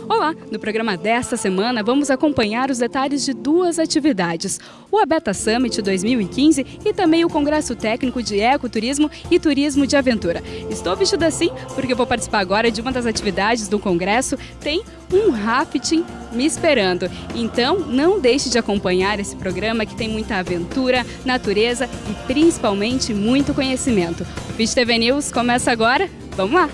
Olá! No programa desta semana vamos acompanhar os detalhes de duas atividades, o Abeta Summit 2015 e também o Congresso Técnico de Ecoturismo e Turismo de Aventura. Estou vestida assim porque eu vou participar agora de uma das atividades do Congresso, tem um rafting me esperando. Então não deixe de acompanhar esse programa que tem muita aventura, natureza e principalmente muito conhecimento. O Fit TV News começa agora, vamos lá!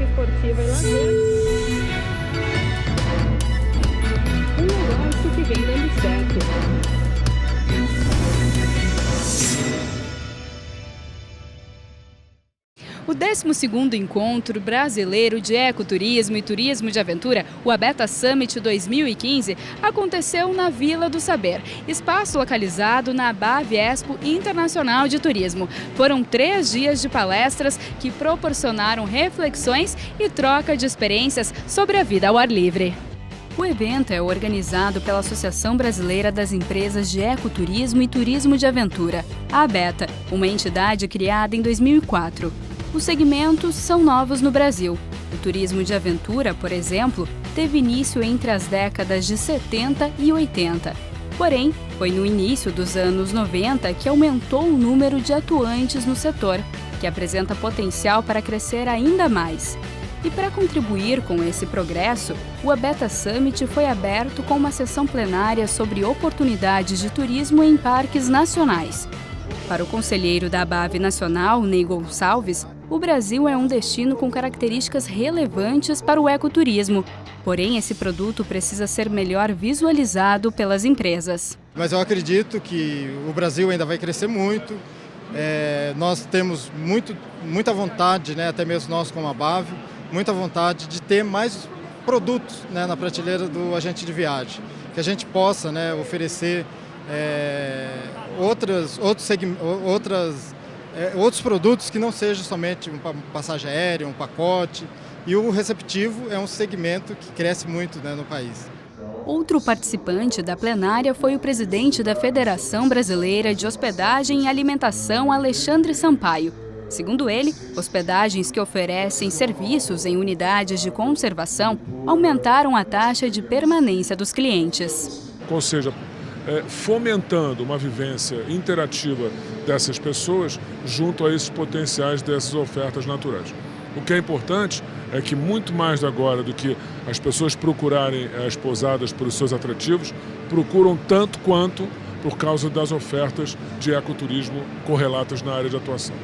Esportiva e lazer. Um negócio que vem dando certo. O 12º Encontro Brasileiro de Ecoturismo e Turismo de Aventura, o Abeta Summit 2015, aconteceu na Vila do Saber, espaço localizado na ABAV Expo Internacional de Turismo. Foram 3 dias de palestras que proporcionaram reflexões e troca de experiências sobre a vida ao ar livre. O evento é organizado pela Associação Brasileira das Empresas de Ecoturismo e Turismo de Aventura, a ABETA, uma entidade criada em 2004. Os segmentos são novos no Brasil. O turismo de aventura, por exemplo, teve início entre as décadas de 70 e 80. Porém, foi no início dos anos 90 que aumentou o número de atuantes no setor, que apresenta potencial para crescer ainda mais. E para contribuir com esse progresso, o Abeta Summit foi aberto com uma sessão plenária sobre oportunidades de turismo em parques nacionais. Para o conselheiro da ABAV Nacional, Ney Gonçalves, o Brasil é um destino com características relevantes para o ecoturismo. Porém, esse produto precisa ser melhor visualizado pelas empresas. Mas eu acredito que o Brasil ainda vai crescer muito. Nós temos muita vontade, né, até mesmo nós como ABAV, muita vontade de ter mais produtos, né, na prateleira do agente de viagem. Que a gente possa, né, oferecer outros produtos que não sejam somente uma passagem aérea, um pacote. E o receptivo é um segmento que cresce muito, né, no país. Outro participante da plenária foi o presidente da Federação Brasileira de Hospedagem e Alimentação, Alexandre Sampaio. Segundo ele, hospedagens que oferecem serviços em unidades de conservação aumentaram a taxa de permanência dos clientes. Ou seja, fomentando uma vivência interativa dessas pessoas junto a esses potenciais dessas ofertas naturais. O que é importante é que muito mais agora do que as pessoas procurarem as pousadas por seus atrativos, procuram tanto quanto por causa das ofertas de ecoturismo correlatas na área de atuação.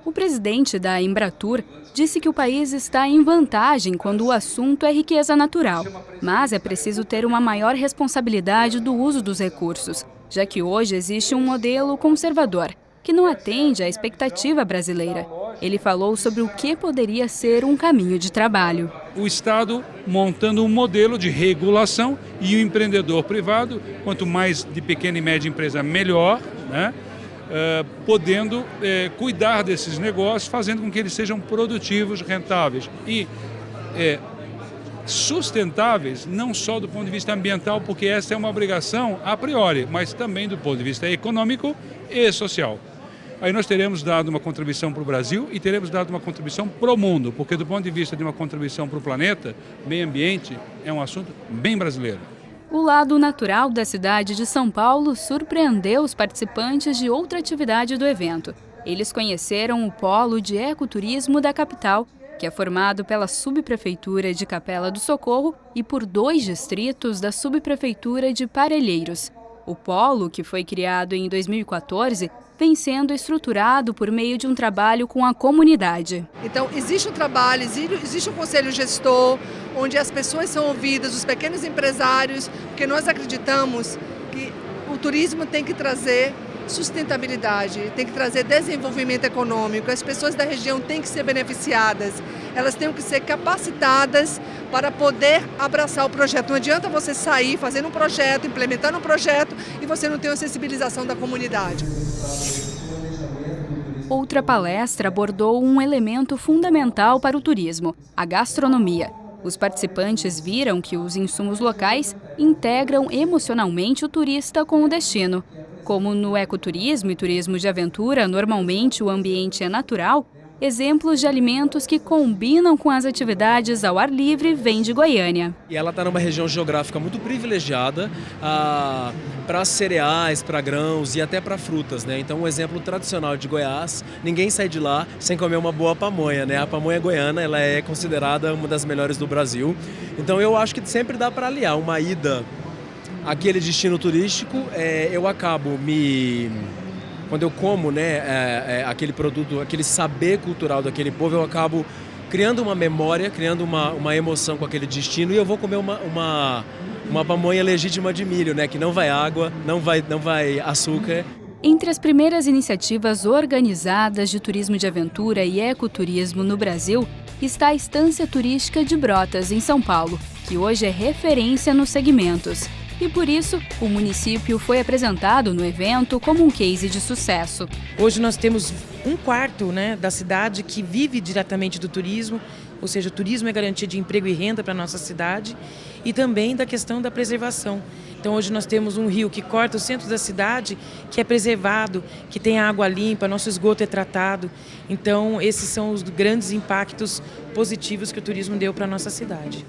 O presidente da Embratur disse que o país está em vantagem quando o assunto é riqueza natural, mas é preciso ter uma maior responsabilidade do uso dos recursos, já que hoje existe um modelo conservador, que não atende à expectativa brasileira. Ele falou sobre o que poderia ser um caminho de trabalho. O Estado montando um modelo de regulação e o empreendedor privado, quanto mais de pequena e média empresa, melhor, né? Podendo cuidar desses negócios, fazendo com que eles sejam produtivos, rentáveis e sustentáveis, não só do ponto de vista ambiental, porque essa é uma obrigação a priori, mas também do ponto de vista econômico e social. Aí nós teremos dado uma contribuição para o Brasil e teremos dado uma contribuição para o mundo, porque do ponto de vista de uma contribuição para o planeta, meio ambiente é um assunto bem brasileiro. O lado natural da cidade de São Paulo surpreendeu os participantes de outra atividade do evento. Eles conheceram o Polo de Ecoturismo da capital, que é formado pela Subprefeitura de Capela do Socorro e por 2 distritos da Subprefeitura de Parelheiros. O Polo, que foi criado em 2014, vem sendo estruturado por meio de um trabalho com a comunidade. Então, existe um trabalho, existe um conselho gestor, onde as pessoas são ouvidas, os pequenos empresários, porque nós acreditamos que o turismo tem que trazer sustentabilidade, tem que trazer desenvolvimento econômico, as pessoas da região têm que ser beneficiadas, elas têm que ser capacitadas para poder abraçar o projeto. Não adianta você sair fazendo um projeto, implementando um projeto e você não ter uma sensibilização da comunidade. outra palestra abordou um elemento fundamental para o turismo, a gastronomia. Os participantes viram que os insumos locais integram emocionalmente o turista com o destino. Como no ecoturismo e turismo de aventura, normalmente o ambiente é natural, exemplos de alimentos que combinam com as atividades ao ar livre vêm de Goiânia. E ela está numa região geográfica muito privilegiada para cereais, para grãos e até para frutas, né? Então, um exemplo tradicional de Goiás, ninguém sai de lá sem comer uma boa pamonha, né? A pamonha goiana, ela é considerada uma das melhores do Brasil. Então, eu acho que sempre dá para aliar uma ida àquele destino turístico, eu acabo quando eu como, né, aquele produto, aquele saber cultural daquele povo, eu acabo criando uma memória, criando uma emoção com aquele destino, e eu vou comer uma pamonha legítima de milho, né, que não vai água, não vai açúcar. Entre as primeiras iniciativas organizadas de turismo de aventura e ecoturismo no Brasil está a Estância Turística de Brotas, em São Paulo, que hoje é referência nos segmentos. E por isso, o município foi apresentado no evento como um case de sucesso. Hoje nós temos 1/4, né, da cidade que vive diretamente do turismo, ou seja, o turismo é garantia de emprego e renda para a nossa cidade, e também da questão da preservação. Então hoje nós temos um rio que corta o centro da cidade, que é preservado, que tem água limpa, nosso esgoto é tratado. Então esses são os grandes impactos positivos que o turismo deu para a nossa cidade.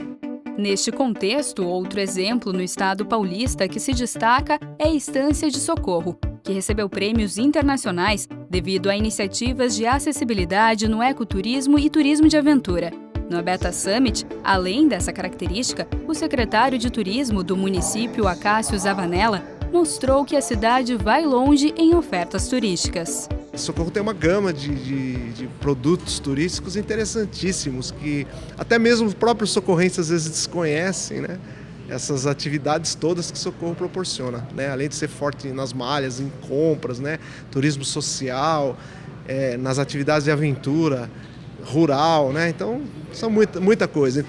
Neste contexto, outro exemplo no estado paulista que se destaca é a Estância de Socorro, que recebeu prêmios internacionais devido a iniciativas de acessibilidade no ecoturismo e turismo de aventura. No Abeta Summit, além dessa característica, o secretário de Turismo do município, Acácio Zavanella, mostrou que a cidade vai longe em ofertas turísticas. Socorro tem uma gama de produtos turísticos interessantíssimos que até mesmo os próprios socorrenses às vezes desconhecem, né? Essas atividades todas que Socorro proporciona, né? Além de ser forte nas malhas, em compras, né? Turismo social, nas atividades de aventura, rural, né? Então, são muita coisa.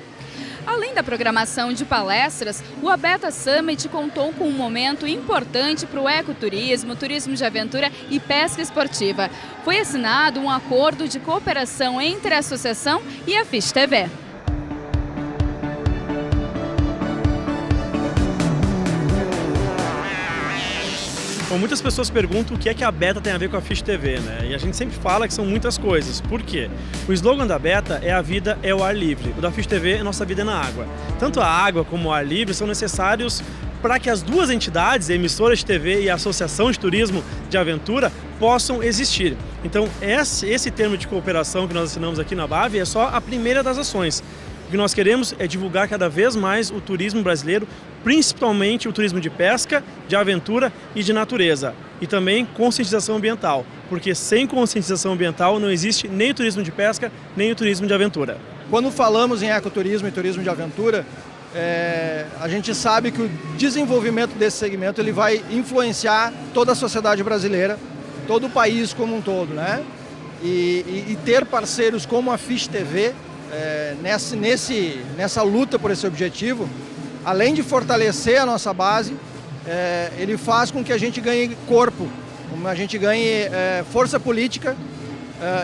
Além da programação de palestras, o Abeta Summit contou com um momento importante para o ecoturismo, turismo de aventura e pesca esportiva. Foi assinado um acordo de cooperação entre a associação e a Fish TV. Bom, muitas pessoas perguntam o que é que a Abeta tem a ver com a Fish TV, né? E a gente sempre fala que são muitas coisas. Por quê? O slogan da Abeta é a vida é o ar livre. O da Fish TV é nossa vida é na água. Tanto a água como o ar livre são necessários para que as duas entidades, a emissora de TV e a Associação de Turismo de Aventura, possam existir. Então, esse termo de cooperação que nós assinamos aqui na BAV é só a primeira das ações. O que nós queremos é divulgar cada vez mais o turismo brasileiro, principalmente o turismo de pesca, de aventura e de natureza. E também conscientização ambiental, porque sem conscientização ambiental não existe nem o turismo de pesca, nem o turismo de aventura. Quando falamos em ecoturismo e turismo de aventura, a gente sabe que o desenvolvimento desse segmento ele vai influenciar toda a sociedade brasileira, todo o país como um todo, né? E ter parceiros como a Fish TV nessa luta por esse objetivo, além de fortalecer a nossa base, ele faz com que a gente ganhe corpo, a gente ganhe força política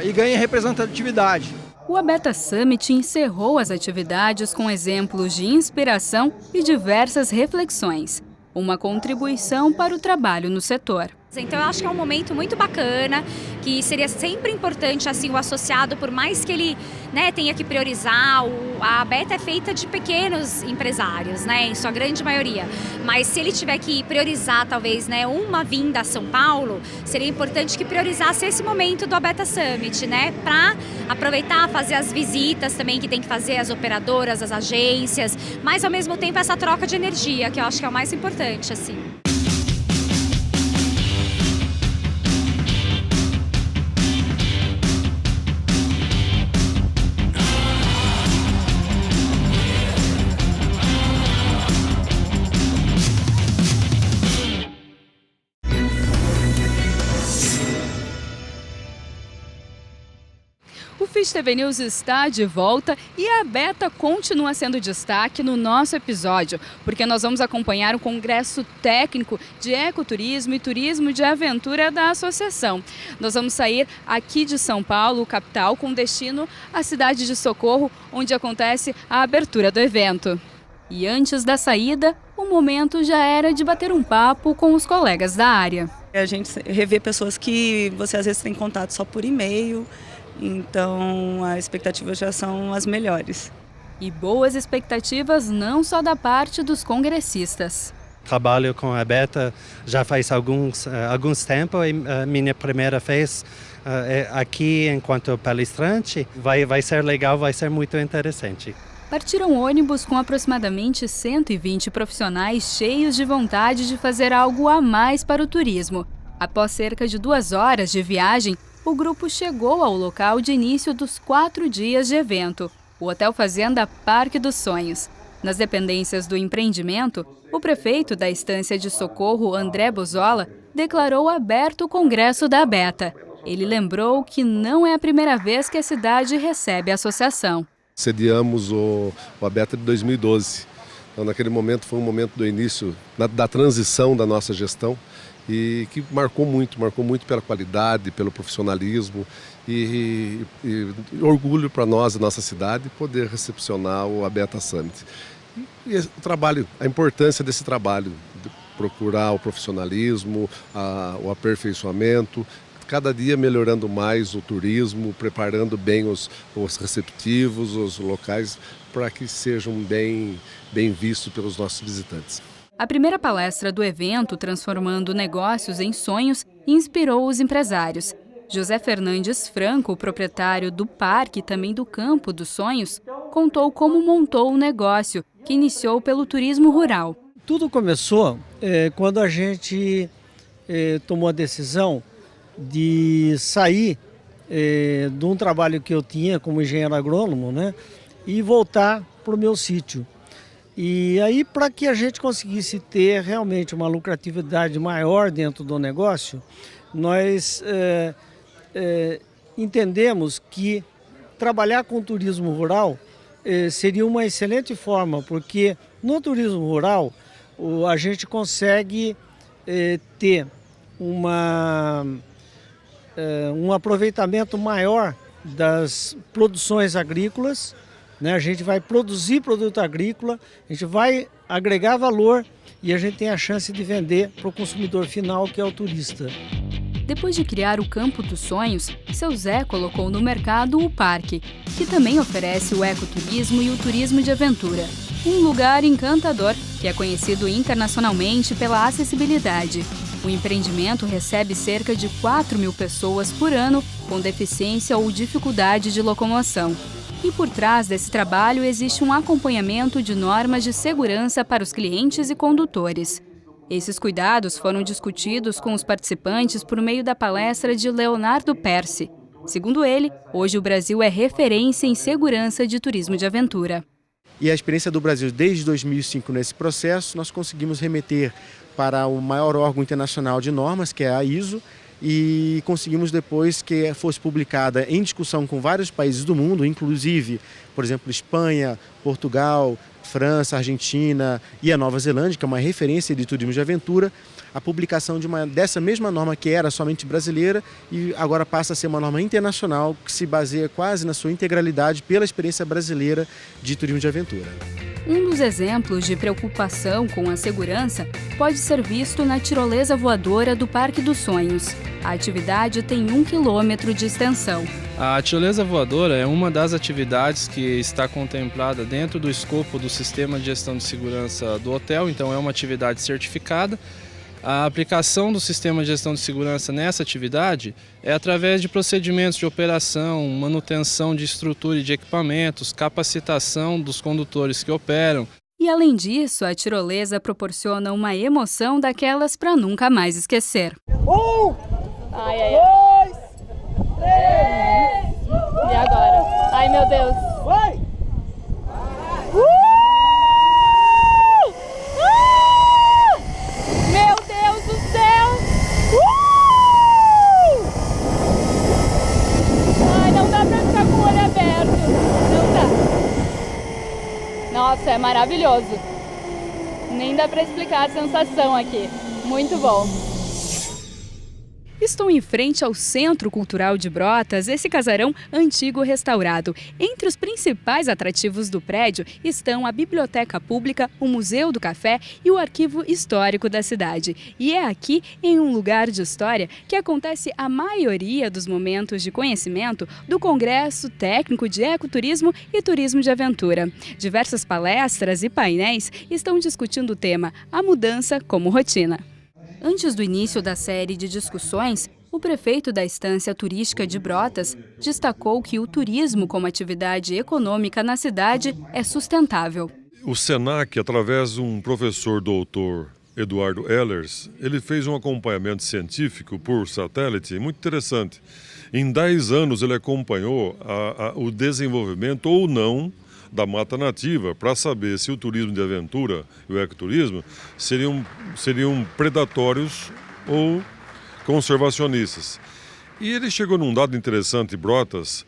e ganhe representatividade. O Abeta Summit encerrou as atividades com exemplos de inspiração e diversas reflexões. Uma contribuição para o trabalho no setor. Então eu acho que é um momento muito bacana, que seria sempre importante assim o associado, por mais que ele, né, tenha que priorizar, a Abeta é feita de pequenos empresários, né, em sua grande maioria, mas se ele tiver que priorizar talvez, né, uma vinda a São Paulo, seria importante que priorizasse esse momento do Abeta Summit, né, para aproveitar, fazer as visitas também que tem que fazer as operadoras, as agências, mas ao mesmo tempo essa troca de energia, que eu acho que é o mais importante, assim. O Fish TV News está de volta e a Beta continua sendo destaque no nosso episódio, porque nós vamos acompanhar o Congresso Técnico de Ecoturismo e Turismo de Aventura da Associação. Nós vamos sair aqui de São Paulo, capital, com destino à cidade de Socorro, onde acontece a abertura do evento. E antes da saída, o momento já era de bater um papo com os colegas da área. A gente revê pessoas que você às vezes tem contato só por e-mail, então as expectativas já são as melhores. E boas expectativas não só da parte dos congressistas. Trabalho com a Beta já faz alguns tempos e minha primeira vez aqui enquanto palestrante. Vai ser legal, vai ser muito interessante. Partiram ônibus com aproximadamente 120 profissionais cheios de vontade de fazer algo a mais para o turismo. Após cerca de 2 horas de viagem, o grupo chegou ao local de início dos 4 dias de evento, o Hotel Fazenda Parque dos Sonhos. Nas dependências do empreendimento, o prefeito da Estância de Socorro, André Bozola, declarou aberto o Congresso da Beta. Ele lembrou que não é a primeira vez que a cidade recebe a associação. Sediamos o Beta de 2012. Então, naquele momento foi um momento do início da transição da nossa gestão e que marcou muito pela qualidade, pelo profissionalismo e orgulho para nós, a nossa cidade, poder recepcionar o Beta Summit. E o trabalho, a importância desse trabalho, de procurar o profissionalismo, o aperfeiçoamento, cada dia melhorando mais o turismo, preparando bem os receptivos, os locais, para que sejam bem vistos pelos nossos visitantes. A primeira palestra do evento, Transformando Negócios em Sonhos, inspirou os empresários. José Fernandes Franco, o proprietário do parque e também do Campo dos Sonhos, contou como montou o negócio, que iniciou pelo turismo rural. Tudo começou quando a gente tomou a decisão de sair de um trabalho que eu tinha como engenheiro agrônomo, né, e voltar para o meu sítio. E aí, para que a gente conseguisse ter realmente uma lucratividade maior dentro do negócio, nós entendemos que trabalhar com turismo rural seria uma excelente forma, porque no turismo rural a gente consegue ter um aproveitamento maior das produções agrícolas, né? A gente vai produzir produto agrícola, a gente vai agregar valor e a gente tem a chance de vender para o consumidor final, que é o turista. Depois de criar o Campo dos Sonhos, seu Zé colocou no mercado o parque, que também oferece o ecoturismo e o turismo de aventura. Um lugar encantador que é conhecido internacionalmente pela acessibilidade. O empreendimento recebe cerca de 4.000 pessoas por ano com deficiência ou dificuldade de locomoção. E por trás desse trabalho existe um acompanhamento de normas de segurança para os clientes e condutores. Esses cuidados foram discutidos com os participantes por meio da palestra de Leonardo Persi. Segundo ele, hoje o Brasil é referência em segurança de turismo de aventura. E a experiência do Brasil desde 2005 nesse processo, nós conseguimos remeter para o maior órgão internacional de normas, que é a ISO, e conseguimos depois que fosse publicada em discussão com vários países do mundo, inclusive, por exemplo, Espanha, Portugal, França, Argentina e a Nova Zelândia, que é uma referência de turismo de aventura, a publicação dessa mesma norma que era somente brasileira e agora passa a ser uma norma internacional que se baseia quase na sua integralidade pela experiência brasileira de turismo de aventura. Um dos exemplos de preocupação com a segurança pode ser visto na tirolesa voadora do Parque dos Sonhos. A atividade tem 1 quilômetro de extensão. A tirolesa voadora é uma das atividades que está contemplada dentro do escopo do Sistema de Gestão de Segurança do hotel, então é uma atividade certificada. A aplicação do Sistema de Gestão de Segurança nessa atividade é através de procedimentos de operação, manutenção de estrutura e de equipamentos, capacitação dos condutores que operam. E além disso, a tirolesa proporciona uma emoção daquelas para nunca mais esquecer. 1, 2, 3. E agora? Ai, meu Deus. Vai! Meu Deus do céu! Ai, não dá pra ficar com o olho Nossa, é maravilhoso. Nem dá para explicar a sensação aqui. Muito bom. Estou em frente ao Centro Cultural de Brotas, esse casarão antigo restaurado. Entre os principais atrativos do prédio estão a Biblioteca Pública, o Museu do Café e o Arquivo Histórico da cidade. E é aqui, em um lugar de história, que acontece a maioria dos momentos de conhecimento do Congresso Técnico de Ecoturismo e Turismo de Aventura. Diversas palestras e painéis estão discutindo o tema A Mudança como Rotina. Antes do início da série de discussões, o prefeito da Estância Turística de Brotas destacou que o turismo como atividade econômica na cidade é sustentável. O SENAC, através de um professor doutor, Eduardo Ehlers, ele fez um acompanhamento científico por satélite muito interessante. Em 10 anos ele acompanhou o desenvolvimento ou não da mata nativa para saber se o turismo de aventura e o ecoturismo seriam predatórios ou conservacionistas. E ele chegou num dado interessante, Brotas,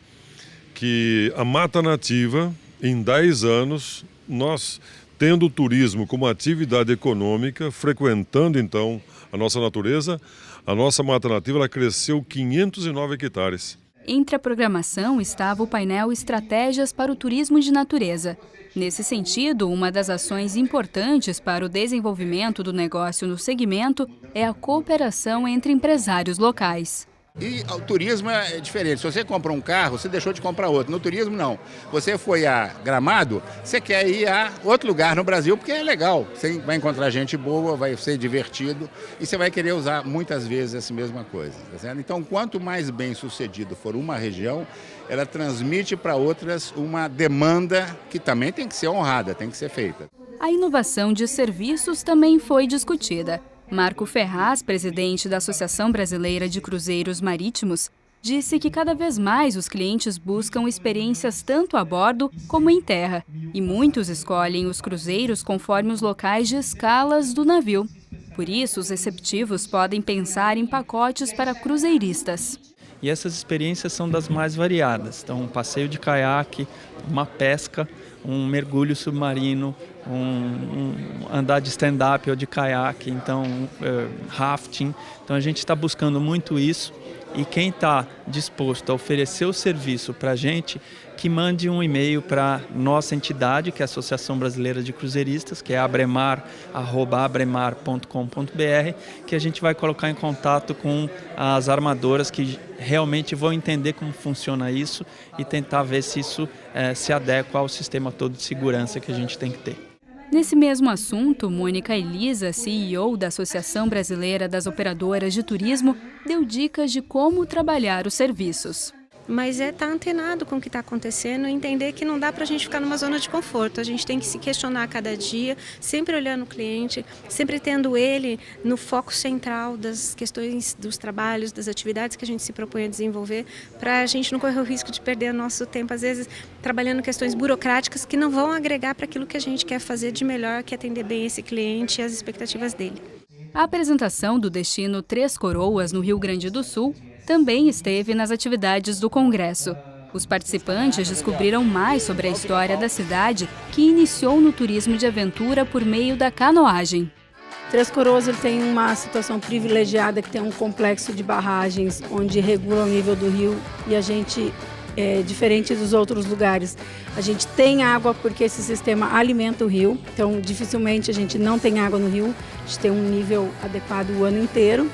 que a mata nativa, em 10 anos, nós tendo o turismo como atividade econômica, frequentando então a nossa natureza, a nossa mata nativa ela cresceu 509 hectares. Entre a programação estava o painel Estratégias para o Turismo de Natureza. Nesse sentido, uma das ações importantes para o desenvolvimento do negócio no segmento é a cooperação entre empresários locais. E o turismo é diferente. Se você compra um carro, você deixou de comprar outro. No turismo, não. Você foi a Gramado, você quer ir a outro lugar no Brasil porque é legal. Você vai encontrar gente boa, vai ser divertido e você vai querer usar muitas vezes essa mesma coisa. Tá certo? Então, quanto mais bem sucedido for uma região, ela transmite para outras uma demanda que também tem que ser honrada, tem que ser feita. A inovação de serviços também foi discutida. Marco Ferraz, presidente da Associação Brasileira de Cruzeiros Marítimos, disse que cada vez mais os clientes buscam experiências tanto a bordo como em terra, e muitos escolhem os cruzeiros conforme os locais de escalas do navio. Por isso, os receptivos podem pensar em pacotes para cruzeiristas. E essas experiências são das mais variadas. Então, um passeio de caiaque, uma pesca, um mergulho submarino, andar de stand-up ou de caiaque, então rafting. Então a gente está buscando muito isso e quem está disposto a oferecer o serviço para a gente, que mande um e-mail para nossa entidade, que é a Associação Brasileira de Cruzeiristas, que é abremar@abremar.com.br, que a gente vai colocar em contato com as armadoras que realmente vão entender como funciona isso e tentar ver se isso se adequa ao sistema todo de segurança que a gente tem que ter. Nesse mesmo assunto, Mônica Elisa, CEO da Associação Brasileira das Operadoras de Turismo, deu dicas de como trabalhar os serviços. Mas estar antenado com o que está acontecendo e entender que não dá para a gente ficar numa zona de conforto. A gente tem que se questionar a cada dia, sempre olhando o cliente, sempre tendo ele no foco central das questões dos trabalhos, das atividades que a gente se propõe a desenvolver, para a gente não correr o risco de perder nosso tempo, às vezes, trabalhando questões burocráticas que não vão agregar para aquilo que a gente quer fazer de melhor, que é atender bem esse cliente e as expectativas dele. A apresentação do destino Três Coroas, no Rio Grande do Sul, também esteve nas atividades do Congresso. Os participantes descobriram mais sobre a história da cidade, que iniciou no turismo de aventura por meio da canoagem. Três Coroas ele tem uma situação privilegiada, que tem um complexo de barragens onde regula o nível do rio e a gente, diferente dos outros lugares, a gente tem água porque esse sistema alimenta o rio, então dificilmente a gente não tem água no rio, a gente tem um nível adequado o ano inteiro.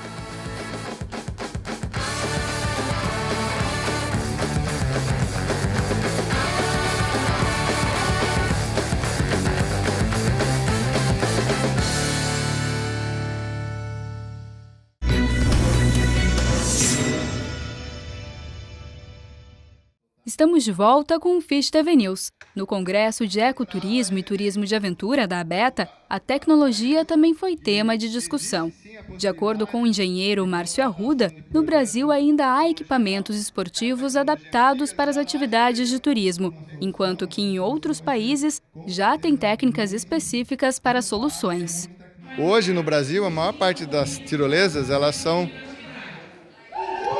Estamos de volta com o Fish TV News. No Congresso de Ecoturismo e Turismo de Aventura da ABETA, a tecnologia também foi tema de discussão. De acordo com o engenheiro Márcio Arruda, no Brasil ainda há equipamentos esportivos adaptados para as atividades de turismo, enquanto que em outros países já tem técnicas específicas para soluções. Hoje no Brasil, a maior parte das tirolesas elas são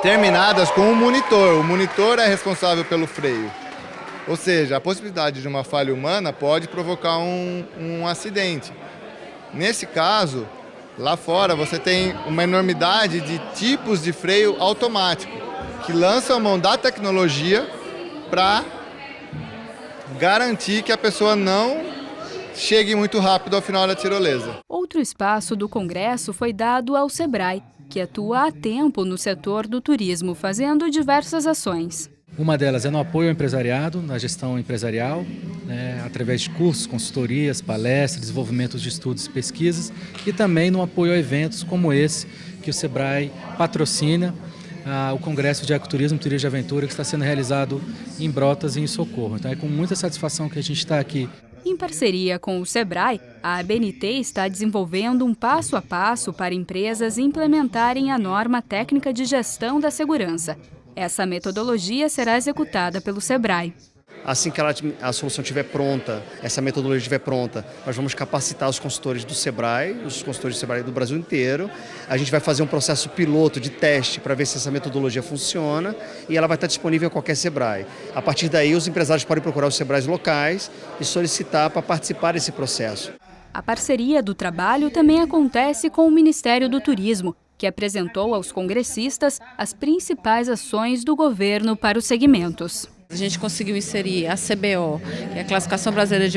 terminadas com um monitor. O monitor é responsável pelo freio. Ou seja, a possibilidade de uma falha humana pode provocar um acidente. Nesse caso, lá fora você tem uma enormidade de tipos de freio automático que lançam a mão da tecnologia para garantir que a pessoa não chegue muito rápido ao final da tirolesa. Outro espaço do Congresso foi dado ao Sebrae, que atua há tempo no setor do turismo, fazendo diversas ações. Uma delas é no apoio ao empresariado, na gestão empresarial, através de cursos, consultorias, palestras, desenvolvimento de estudos e pesquisas, e também no apoio a eventos como esse, que o Sebrae patrocina, o Congresso de Ecoturismo e Turismo de Aventura, que está sendo realizado em Brotas e em Socorro. Então é com muita satisfação que a gente está aqui. Em parceria com o Sebrae, a ABNT está desenvolvendo um passo a passo para empresas implementarem a norma técnica de gestão da segurança. Essa metodologia será executada pelo Sebrae. Assim que a solução estiver pronta, essa metodologia estiver pronta, nós vamos capacitar os consultores do Sebrae, os consultores do Sebrae do Brasil inteiro. A gente vai fazer um processo piloto de teste para ver se essa metodologia funciona e ela vai estar disponível em qualquer Sebrae. A partir daí, os empresários podem procurar os Sebrais locais e solicitar para participar desse processo. A parceria do trabalho também acontece com o Ministério do Turismo, que apresentou aos congressistas as principais ações do governo para os segmentos. A gente conseguiu inserir a CBO, que é a Classificação Brasileira de